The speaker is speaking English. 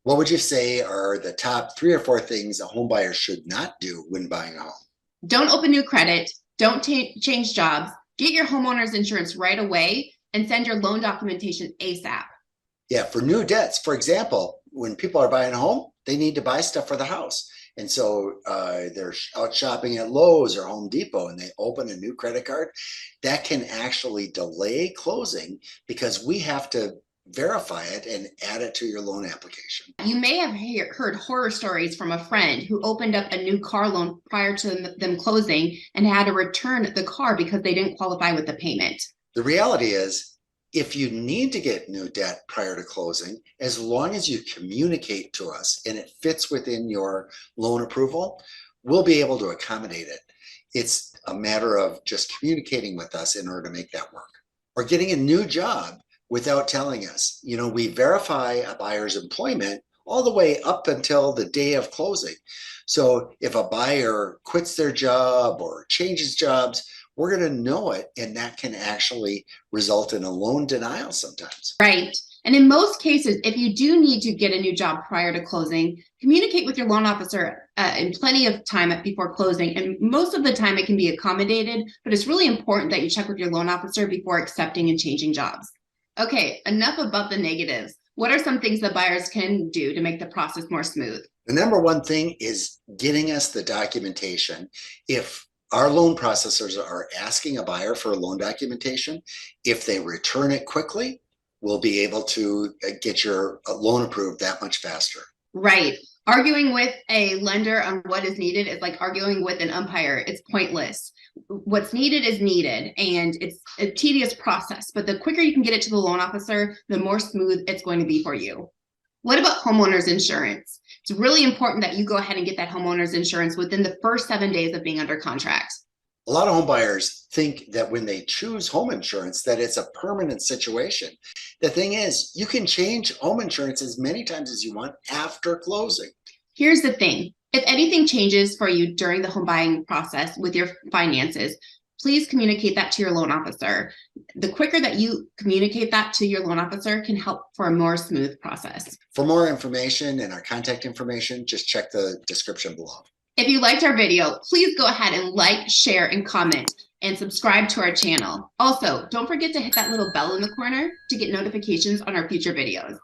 What would you say are the top 3 or 4 things a home buyer should not do when buying a home? Don't open new credit. Don't change jobs. Get your homeowner's insurance right away and send your loan documentation ASAP. Yeah, for new debts, for example, when people are buying a home, they need to buy stuff for the house. And so they're out shopping at Lowe's or Home Depot and they open a new credit card. That can actually delay closing because we have to verify it and add it to your loan application. You may have heard horror stories from a friend who opened up a new car loan prior to them closing and had to return the car because they didn't qualify with the payment. The reality is, if you need to get new debt prior to closing, as long as you communicate to us and it fits within your loan approval, we'll be able to accommodate it. It's a matter of just communicating with us in order to make that work. Or getting a new job without telling us. You know, we verify a buyer's employment all the way up until the day of closing. So if a buyer quits their job or changes jobs, we're going to know it, and that can actually result in a loan denial sometimes. Right. And in most cases, if you do need to get a new job prior to closing, communicate with your loan officer in plenty of time before closing. And most of the time it can be accommodated, but it's really important that you check with your loan officer before accepting and changing jobs. Okay, enough about the negatives. What are some things that buyers can do to make the process more smooth? The number one thing is getting us the documentation. If our loan processors are asking a buyer for loan documentation, if they return it quickly, we'll be able to get your loan approved that much faster. Right. Arguing with a lender on what is needed is like arguing with an umpire. It's pointless. What's needed is needed, and it's a tedious process. But the quicker you can get it to the loan officer, the more smooth it's going to be for you. What about homeowners insurance? It's really important that you go ahead and get that homeowners insurance within the first 7 days of being under contract. A lot of home buyers think that when they choose home insurance, that it's a permanent situation. The thing is, you can change home insurance as many times as you want after closing. Here's the thing. If anything changes for you during the home buying process with your finances, please communicate that to your loan officer. The quicker that you communicate that to your loan officer can help for a more smooth process. For more information and our contact information, just check the description below. If you liked our video, please go ahead and like, share, and comment, and subscribe to our channel. Also, don't forget to hit that little bell in the corner to get notifications on our future videos.